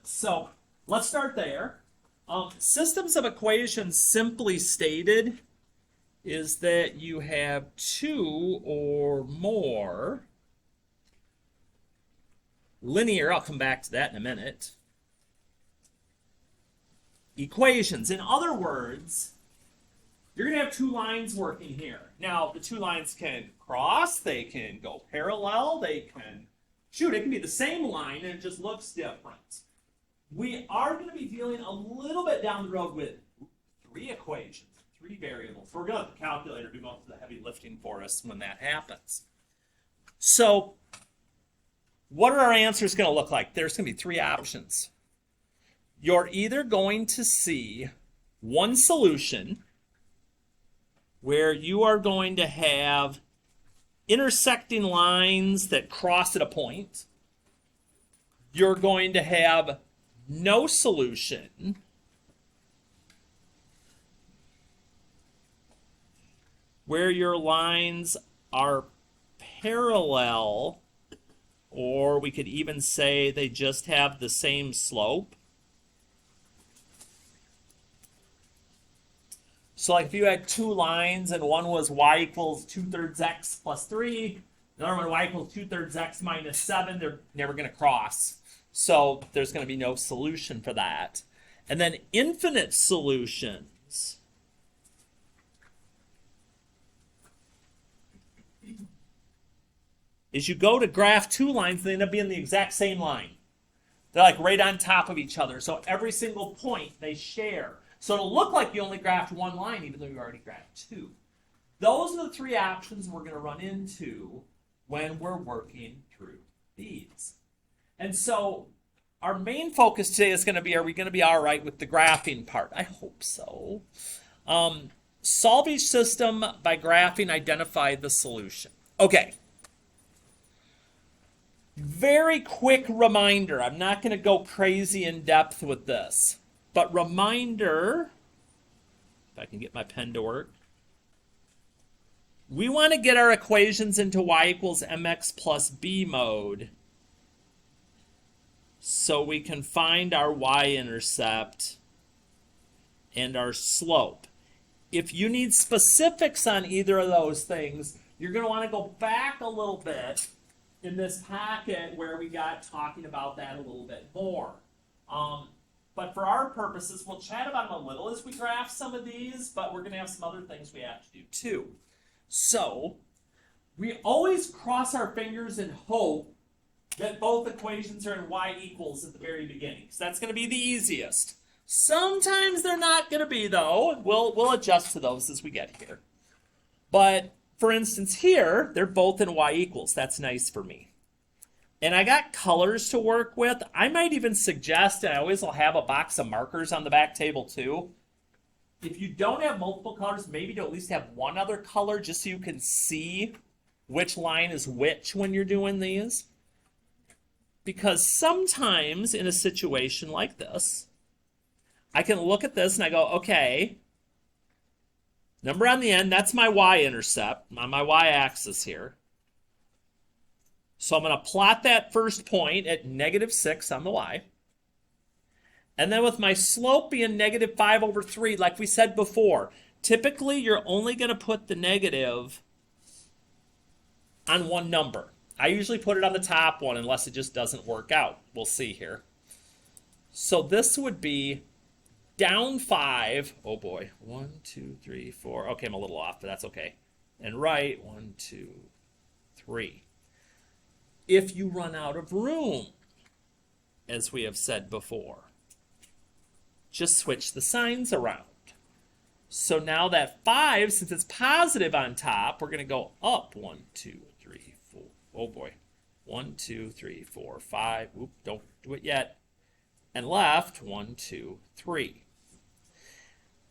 So let's start there. Systems of equations, simply stated, is that you have two or more linear, I'll come back to that in a minute, equations. In other words, you're going to have two lines working here. Now, the two lines can cross, they can go parallel, they can, shoot, it can be the same line and it just looks different. We are going to be dealing a little bit down the road with three equations, three variables. We're going to let the calculator do most of the heavy lifting for us when that happens. So, what are our answers going to look like? There's going to be three options. You're either going to see one solution where you are going to have intersecting lines that cross at a point. You're going to have no solution. Where your lines are parallel, or we could even say they just have the same slope. So like if you had two lines and one was y equals 2/3 x plus 3, the other one y equals 2/3 x minus 7, they're never going to cross. So there's going to be no solution for that. And then infinite solutions. Is you go to graph two lines, they end up being the exact same line. They're like right on top of each other. So every single point they share. So it'll look like you only graphed one line, even though you already graphed two. Those are the three options we're going to run into when we're working through these. And so our main focus today is going to be, are we going to be all right with the graphing part? I hope so. Solve each system by graphing, identify the solution. Okay. Very quick reminder. I'm not going to go crazy in depth with this. But reminder, if I can get my pen to work, we want to get our equations into y equals mx plus b mode so we can find our y-intercept and our slope. If you need specifics on either of those things, you're going to want to go back a little bit in this packet where we got talking about that a little bit more. But for our purposes, we'll chat about them a little as we graph some of these, but we're going to have some other things we have to do too. So, we always cross our fingers and hope that both equations are in y equals at the very beginning, because that's going to be the easiest. Sometimes they're not going to be, though. We'll adjust to those as we get here. But, for instance, here, they're both in y equals. That's nice for me. And I got colors to work with. I might even suggest, and I always will have a box of markers on the back table too. If you don't have multiple colors, maybe to at least have one other color just so you can see which line is which when you're doing these. Because sometimes in a situation like this, I can look at this and I go, okay, number on the end, that's my y-intercept, on my y-axis here. So I'm going to plot that first point at -6 on the y. And then with my slope being -5/3, like we said before, typically you're only going to put the negative on one number. I usually put it on the top one unless it just doesn't work out. We'll see here. So this would be down 5. Oh boy. 1, 2, 3, 4. Okay, I'm a little off, but that's okay. And right. 1, 2, 3. If you run out of room, as we have said before, just switch the signs around. So now that 5, since it's positive on top, we're going to go up 1, 2, 3, 4. Oh boy. 1, 2, 3, 4, 5. Oop, don't do it yet. And left 1, 2, 3.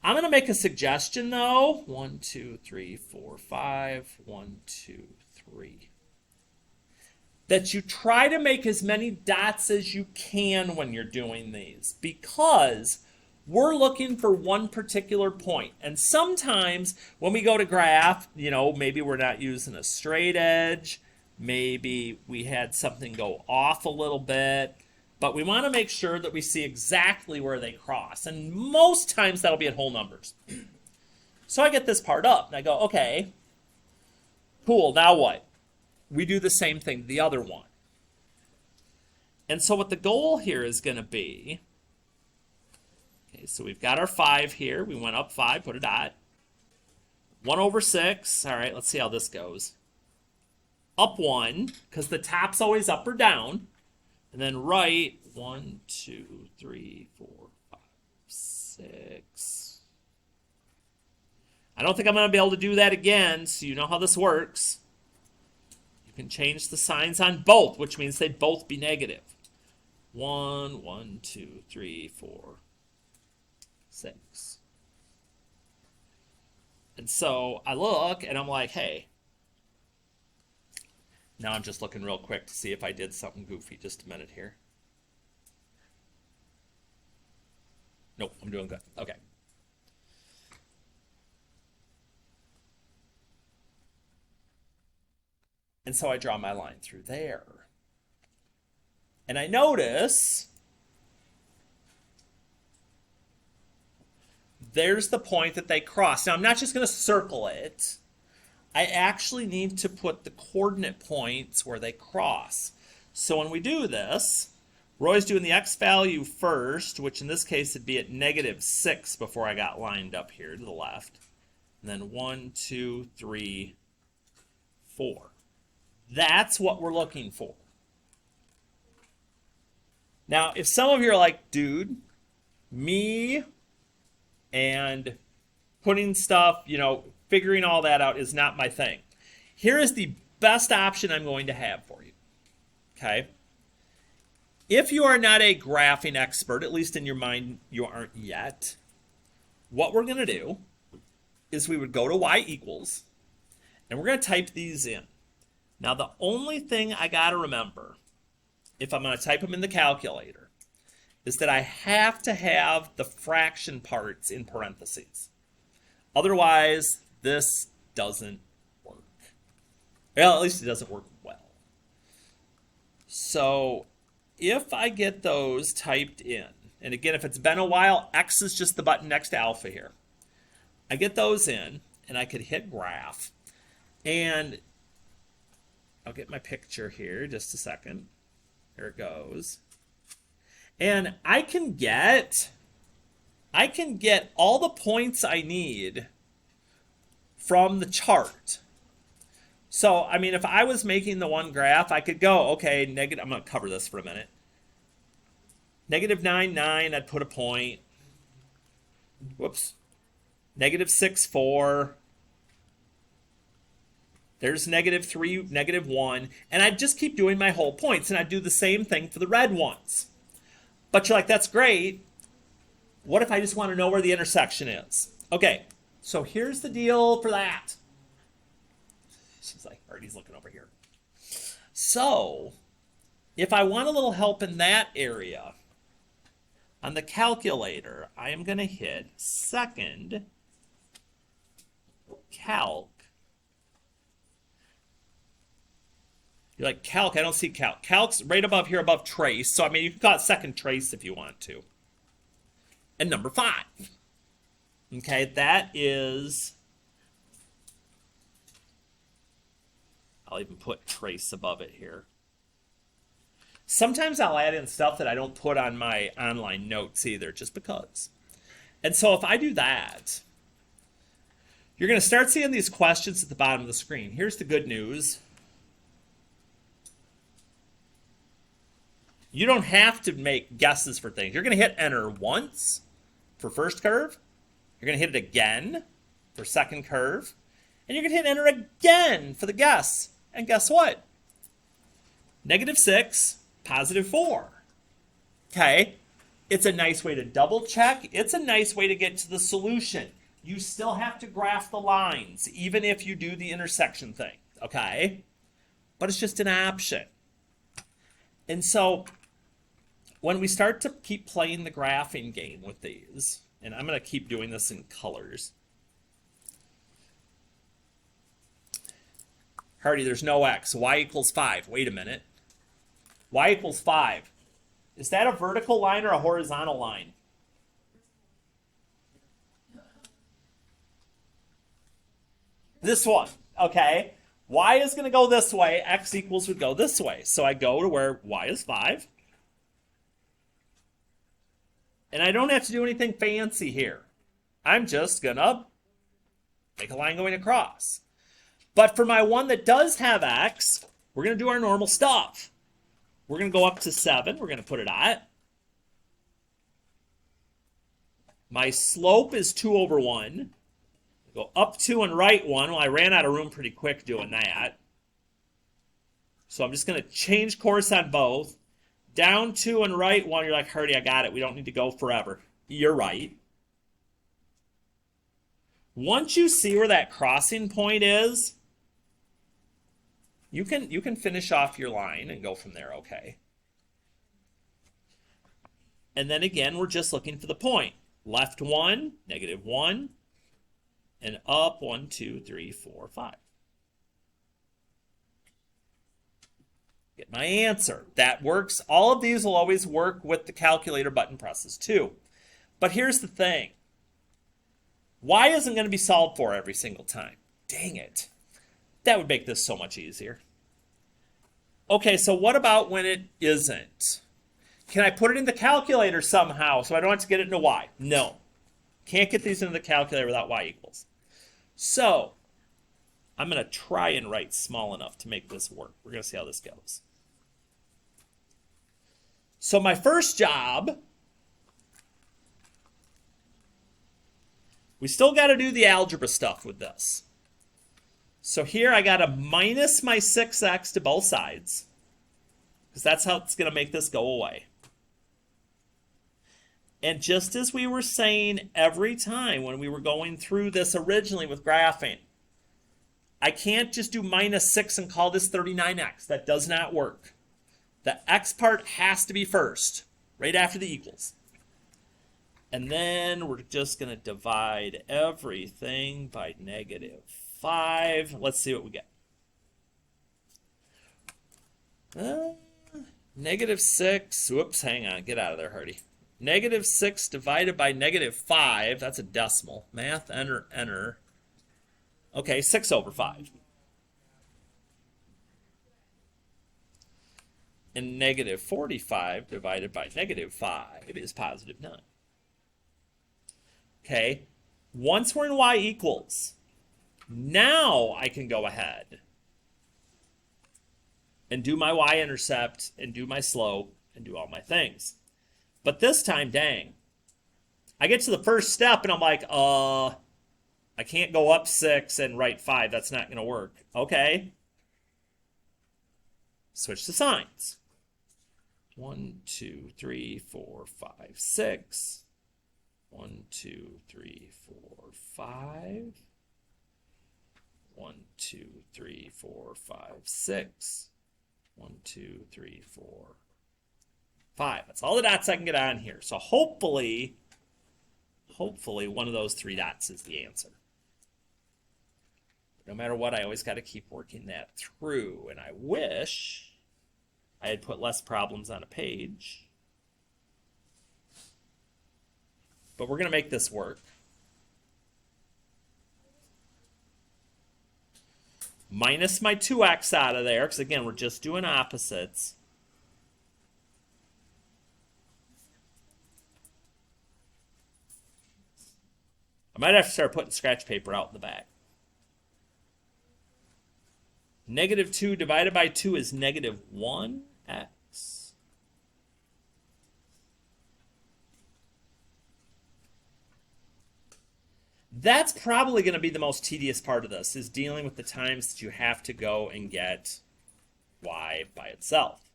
I'm going to make a suggestion though. 1, 2, 3, 4, 5. 1, 2, 3. That you try to make as many dots as you can when you're doing these, because we're looking for one particular point. And sometimes when we go to graph, maybe we're not using a straight edge, maybe we had something go off a little bit, But we want to make sure that we see exactly where they cross. And most times that'll be at whole numbers. So I get this part up, and I go, okay, cool, now what? We do the same thing to the other one. And so what the goal here is going to be, okay, so we've got our 5 here. We went up 5, put a dot. 1 over 6. All right, let's see how this goes. Up 1, because the top's always up or down. And then right, 1, 2, 3, 4, 5, 6. I don't think I'm going to be able to do that again, so you know how this works. You can change the signs on both, which means they'd both be negative. 1, 1, 2, 3, 4, 6. And so I look, and I'm like, hey. Now I'm just looking real quick to see if I did something goofy. Just a minute here. Nope, I'm doing good. Okay. And so I draw my line through there. And I notice there's the point that they cross. Now, I'm not just going to circle it. I actually need to put the coordinate points where they cross. So when we do this, we're always doing the x value first, which in this case would be at -6 before I got lined up here to the left. And then 1, 2, 3, 4. That's what we're looking for. Now, if some of you are like, dude, me and putting stuff, you know, figuring all that out is not my thing. Here is the best option I'm going to have for you. Okay? If you are not a graphing expert, at least in your mind you aren't yet, what we're going to do is we would go to y equals, and we're going to type these in. Now, the only thing I got to remember, if I'm going to type them in the calculator, is that I have to have the fraction parts in parentheses. Otherwise, this doesn't work. Well, at least it doesn't work well. So if I get those typed in, and again, if it's been a while, X is just the button next to alpha here. I get those in, and I could hit graph. And I'll get my picture here, just a second. There it goes. And I can get all the points I need from the chart. So, I mean, if I was making the one graph, I could go, okay, I'm going to cover this for a minute. -9, 9, I'd put a point. Whoops. -6, 4. There's -3, -1. And I'd just keep doing my whole points. And I'd do the same thing for the red ones. But you're like, that's great. What if I just want to know where the intersection is? Okay, so here's the deal for that. She's like, Artie's looking over here. So, if I want a little help in that area, on the calculator, I am going to hit second calc. You're like, calc, I don't see calc. Calc's right above here, above trace. So, I mean, you can call it second trace if you want to. And number 5. Okay, that is, I'll even put trace above it here. Sometimes I'll add in stuff that I don't put on my online notes either, just because. And so if I do that, you're going to start seeing these questions at the bottom of the screen. Here's the good news. You don't have to make guesses for things. You're going to hit enter once for first curve. You're going to hit it again for second curve. And you're going to hit enter again for the guess. And guess what? -6, +4. Okay? It's a nice way to double check. It's a nice way to get to the solution. You still have to graph the lines, even if you do the intersection thing. Okay? But it's just an option. And so when we start to keep playing the graphing game with these, and I'm going to keep doing this in colors. Hardy, there's no x. Y equals 5. Wait a minute. Y equals 5. Is that a vertical line or a horizontal line? This one, okay. Y is going to go this way. X equals would go this way. So I go to where Y is 5. And I don't have to do anything fancy here. I'm just going to make a line going across. But for my one that does have X, we're going to do our normal stuff. We're going to go up to 7. We're going to put it at. My slope is 2 over 1. Go up 2 and right 1. Well, I ran out of room pretty quick doing that. So I'm just going to change course on both. Down 2 and right 1. You're like, Hardy, I got it. We don't need to go forever. You're right. Once you see where that crossing point is, you can finish off your line and go from there, okay? And then again, we're just looking for the point. Left 1, negative 1, and up 1, 2, 3, 4, 5. Get my answer. That works. All of these will always work with the calculator button presses too. But here's the thing. Y isn't going to be solved for every single time. Dang it. That would make this so much easier. Okay, so what about when it isn't? Can I put it in the calculator somehow so I don't have to get it into Y? No. Can't get these into the calculator without Y equals. So, I'm going to try and write small enough to make this work. We're going to see how this goes. So my first job, we still got to do the algebra stuff with this. So here I got to minus my 6x to both sides, because that's how it's going to make this go away. And just as we were saying every time when we were going through this originally with graphing, I can't just do minus 6 and call this 39x. That does not work. The x part has to be first, right after the equals. And then we're just going to divide everything by negative 5. Let's see what we get. Negative 6. Whoops, hang on. Get out of there, Hardy. Negative 6 divided by negative 5. That's a decimal. Math, enter, enter. Okay, 6 over 5. And negative 45 divided by negative 5 is positive 9. Okay, once we're in Y equals, now I can go ahead and do my y-intercept and do my slope and do all my things. But this time, dang, I get to the first step and I'm like, I can't go up 6 and right 5. That's not going to work. Okay. Switch to signs. 1, 2, 3, 4, 5, 6. 1, 2, 3, 4, 5. 1, 2, 3, 4, 5, 6. 1, 2, 3, 4, 5. That's all the dots I can get on here. So hopefully one of those 3 dots is the answer. No matter what, I always got to keep working that through. And I wish I had put less problems on a page. But we're going to make this work. Minus my 2x out of there, because again, we're just doing opposites. I might have to start putting scratch paper out in the back. Negative 2 divided by 2 is negative 1x. That's probably going to be the most tedious part of this, is dealing with the times that you have to go and get y by itself.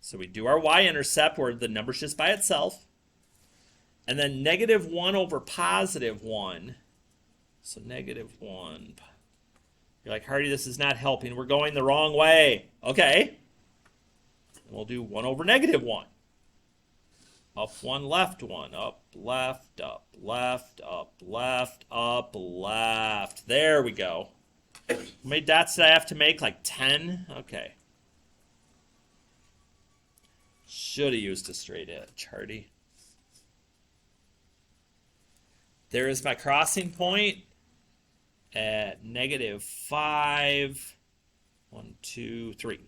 So we do our y-intercept where the number's just by itself. And then negative 1 over positive 1. So negative 1. You're like, Hardy, this is not helping. We're going the wrong way. Okay. We'll do 1 over negative 1. Up 1, left 1. Up, left, up, left, up, left, up, left. There we go. How many dots did I have to make? Like 10? Okay. Should have used a straight edge, Hardy. There is my crossing point at -5. 1, 2, 3.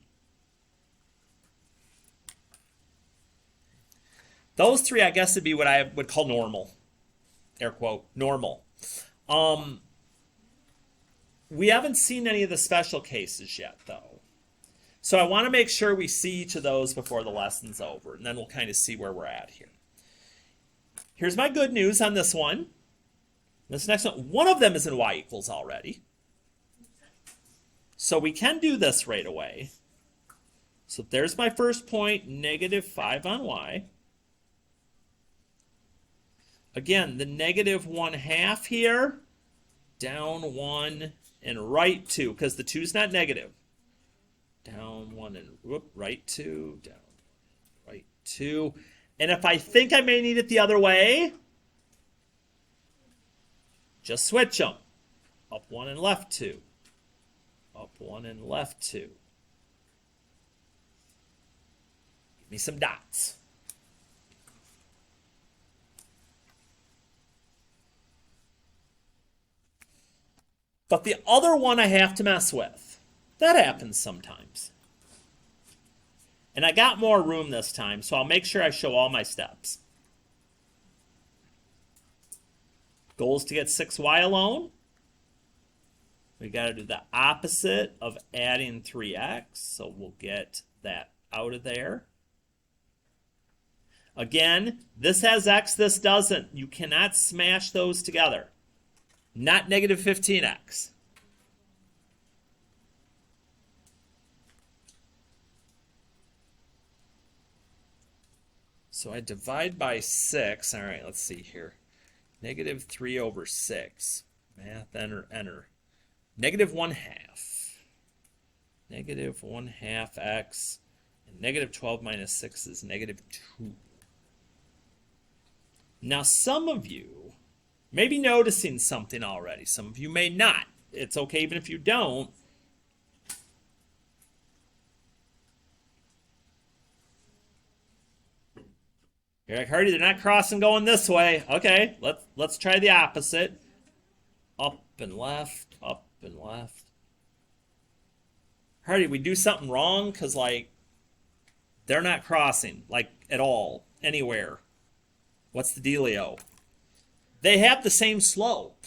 Those three, I guess, would be what I would call normal. Air quote, normal. We haven't seen any of the special cases yet, though. So I want to make sure we see each of those before the lesson's over, and then we'll kind of see where we're at here. Here's my good news on this one. This next one of them is in y equals already. So we can do this right away. So there's my first point, -5 on y. Again, the -1/2 here, down 1 and right 2, because the 2 is not negative. Down 1 and right 2, down right 2. And if I think I may need it the other way, just switch them. Up 1 and left 2. Up 1 and left 2. Give me some dots. But the other one I have to mess with. That happens sometimes. And I got more room this time, so I'll make sure I show all my steps. Goal is to get 6y alone. We got to do the opposite of adding 3x, so we'll get that out of there. Again, this has x, this doesn't. You cannot smash those together. Not -15x. So I divide by 6. All right, let's see here. -3/6. Math, enter. -1/2. -1/2x. And -12 minus 6 is -2. Now, some of you may be noticing something already. Some of you may not. It's okay even if you don't. You're like, Hardy, they're not crossing going this way. Okay, let's try the opposite. Up and left, up and left. Hardy, we do something wrong? Because, like, they're not crossing, like, at all, anywhere. What's the dealio? They have the same slope.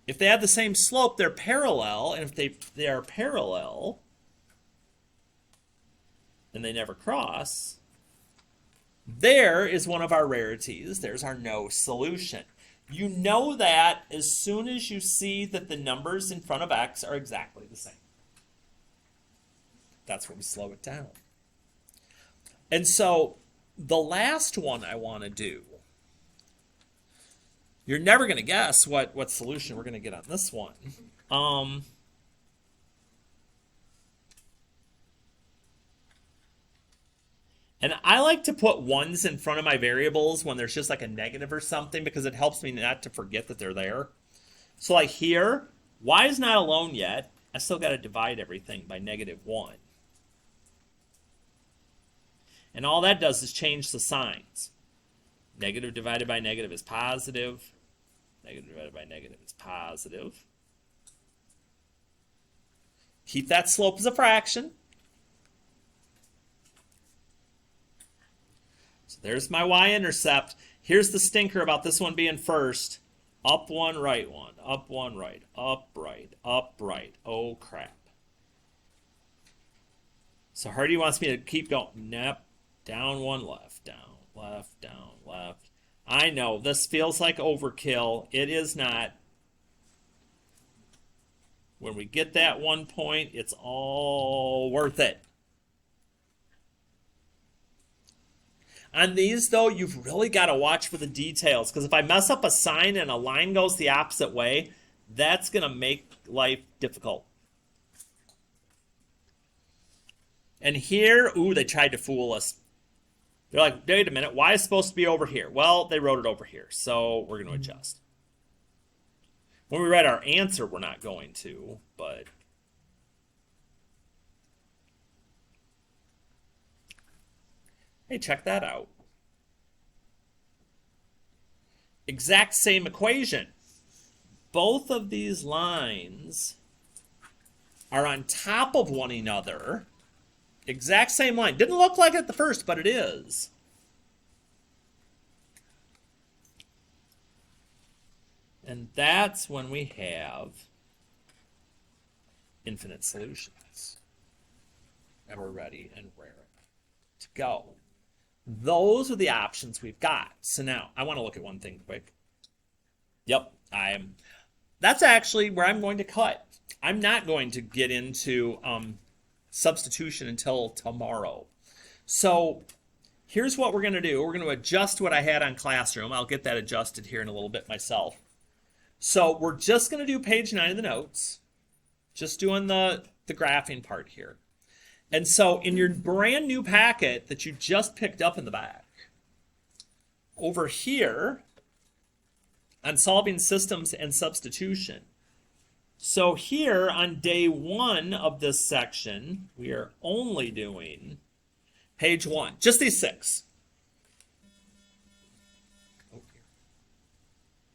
If they have the same slope, they're parallel. And if they are parallel, and they never cross, there is one of our rarities. There's our no solution. You know that as soon as you see that the numbers in front of x are exactly the same. That's where we slow it down. And so the last one I want to do, you're never going to guess what solution we're going to get on this one. And I like to put ones in front of my variables when there's just like a negative or something because it helps me not to forget that they're there. So like here, y is not alone yet. I still got to divide everything by -1. And all that does is change the signs. Negative divided by negative is positive. Negative divided by negative is positive. Keep that slope as a fraction. So there's my y-intercept. Here's the stinker about this one being first. Up one, right one. Up one, right. Up, right. Up, right. Oh, crap. So Hardy wants me to keep going. Nope. Down one, left. Down, left, down, left. I know, this feels like overkill. It is not. When we get that 1 point, it's all worth it. On these, though, you've really got to watch for the details, because if I mess up a sign and a line goes the opposite way, that's going to make life difficult. And here, ooh, they tried to fool us. They're like, wait a minute, y is supposed to be over here. Well, they wrote it over here, so we're going to adjust. When we write our answer, we're not going to, but... Hey, check that out. Exact same equation. Both of these lines are on top of one another. Exact same line. Didn't look like it at the first, but it is. And that's when we have infinite solutions. And we're ready and raring to go. Those are the options we've got. So now I want to look at one thing quick. Yep, that's actually where I'm going to cut. I'm not going to get into substitution until tomorrow. So here's what we're going to do. We're going to adjust what I had on Classroom. I'll get that adjusted here in a little bit myself. So we're just going to do page 9 of the notes. Just doing the graphing part here. And so in your brand new packet that you just picked up in the back, over here on solving systems and substitution. So here on day 1 of this section, we are only doing page 1, just these 6.